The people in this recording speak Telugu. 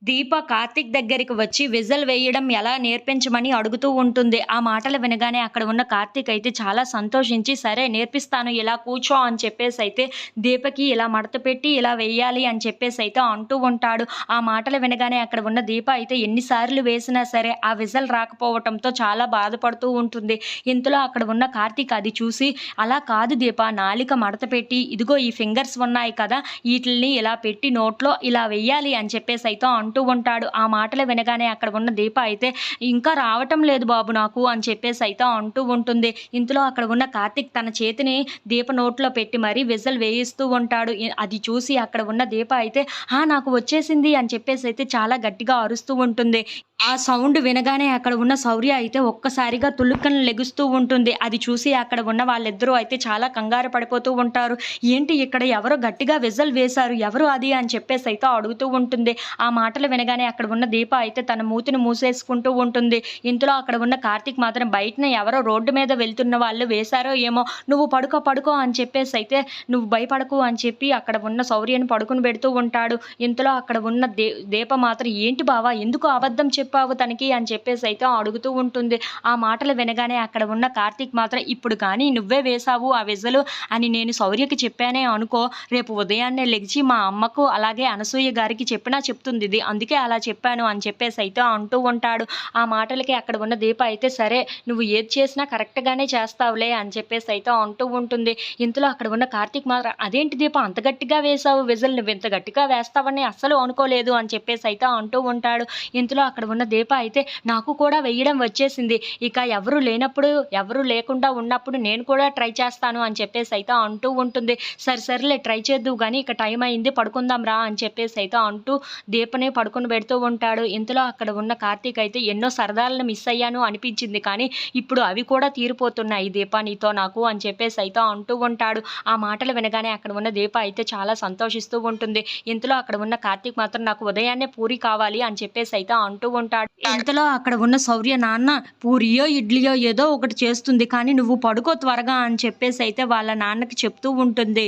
దీప కార్తీక్ దగ్గరికి వచ్చి విజిల్ వేయడం ఎలా నేర్పించమని అడుగుతూ ఉంటుంది. ఆ మాటలు వినగానే అక్కడ ఉన్న కార్తీక్ అయితే చాలా సంతోషించి, సరే నేర్పిస్తాను ఇలా కూర్చో అని చెప్పేసైతే దీపకి ఇలా మడత పెట్టి ఇలా వేయాలి అని చెప్పేసైతే అంటూ ఉంటాడు. ఆ మాటలు వినగానే అక్కడ ఉన్న దీప అయితే ఎన్ని సార్లు వేసినా సరే ఆ విజిల్ రాకపోవటంతో చాలా బాధపడుతూ ఉంటుంది. ఇంతలో అక్కడ ఉన్న కార్తీక్ అది చూసి, అలా కాదు దీప, నాలిక మడత పెట్టి ఇదిగో ఈ ఫింగర్స్ ఉన్నాయి కదా, ఈటిల్ని ఇలా పెట్టి నోట్లో ఇలా వెయ్యాలి అని చెప్పేసైతే అంటూ ఉంటాడు. ఆ మాటలు వినగానే అక్కడ ఉన్న దీప అయితే ఇంకా రావటం లేదు బాబు నాకు అని చెప్పేసైతే అంటూ ఉంటుంది. ఇంతలో అక్కడ ఉన్న కార్తీక్ తన చేతిని దీప నోట్లో పెట్టి మరీ విజిల్ వేయిస్తూ ఉంటాడు. అది చూసి అక్కడ ఉన్న దీప అయితే నాకు వచ్చేసింది అని చెప్పేసైతే చాలా గట్టిగా అరుస్తూ ఉంటుంది. ఆ సౌండ్ వినగానే అక్కడ ఉన్న శౌర్య అయితే ఒక్కసారిగా తులుక్కన లెగుస్తూ ఉంటుంది. అది చూసి అక్కడ ఉన్న వాళ్ళిద్దరూ అయితే చాలా కంగారు పడిపోతూ ఉంటారు. ఏంటి ఇక్కడ ఎవరో గట్టిగా విజిల్ వేశారు, ఎవరు అది అని చెప్పేసైతే అడుగుతూ ఉంటుంది. ఆ మాటలు వినగానే అక్కడ ఉన్న దీప అయితే తన మూతిని మూసేసుకుంటూ ఉంటుంది. ఇంతలో అక్కడ ఉన్న కార్తీక్ మాత్రం బయటన ఎవరో రోడ్డు మీద వెళ్తున్న వాళ్ళు వేశారో ఏమో, నువ్వు పడుకో పడుకో అని చెప్పేసైతే నువ్వు భయపడకు అని చెప్పి అక్కడ ఉన్న శౌర్యని పడుకుని పెడుతూ ఉంటాడు. ఇంతలో అక్కడ ఉన్న దీప మాత్రం ఏంటి బావా ఎందుకు అబద్ధం చెప్పావు తనకి అని చెప్పేసి అయితే అడుగుతూ ఉంటుంది. ఆ మాటలు వినగానే అక్కడ ఉన్న కార్తీక్ మాత్రం ఇప్పుడు కానీ నువ్వే వేశావు ఆ విజలు అని నేను శౌర్యకి చెప్పానే అనుకో, రేపు ఉదయాన్నే లెగిచి మా అమ్మకు అలాగే అనసూయ గారికి చెప్పినా చెప్తుంది ఇది, అందుకే అలా చెప్పాను అని చెప్పేసి అయితే అంటూ ఉంటాడు. ఆ మాటలకి అక్కడ ఉన్న దీప అయితే సరే నువ్వు ఏది చేసినా కరెక్ట్గానే చేస్తావులే అని చెప్పేసి అయితే అంటూ ఉంటుంది. ఇంతలో అక్కడ ఉన్న కార్తీక్ మాత్రం అదేంటి దీప అంత గట్టిగా వేశావు విజల్, నువ్వు ఇంత గట్టిగా వేస్తావని అస్సలు అనుకోలేదు అని చెప్పేసి అయితే అంటూ ఉంటాడు. ఇంతలో అక్కడ ఉన్న దీప అయితే నాకు కూడా వేయడం వచ్చేసింది, ఇక ఎవరు లేనప్పుడు ఎవరు లేకుండా ఉన్నప్పుడు నేను కూడా ట్రై చేస్తాను అని చెప్పేసి అయితే అంటూ ఉంటుంది. సరేలే ట్రై చేద్దువు కానీ ఇక టైం అయింది పడుకుందాం రా అని చెప్పేసి అయితే అంటూ దీపని పడుకుని పెడుతూ ఉంటాడు. ఇంతలో అక్కడ ఉన్న కార్తీక్ అయితే ఎన్నో సరదాలను మిస్ అయ్యాను అనిపించింది, కానీ ఇప్పుడు అవి కూడా తీరిపోతున్నాయి దీప నీతో నాకు అని చెప్పేసి అయితే అంటూ ఉంటాడు. ఆ మాటలు వినగానే అక్కడ ఉన్న దీప అయితే చాలా సంతోషిస్తూ ఉంటుంది. ఇంతలో అక్కడ ఉన్న కార్తీక్ మాత్రం నాకు ఉదయాన్నే పూరి కావాలి అని చెప్పేసి అయితే అంటూ ఉంటాడు. ఇంతలో అక్కడ ఉన్న శౌర్య నాన్న పూరియో ఇడ్లీయో ఏదో ఒకటి చేస్తుంది, కానీ నువ్వు పడుకో త్వరగా అని చెప్పేసి అయితే వాళ్ళ నాన్నకి చెప్తూ ఉంటుంది.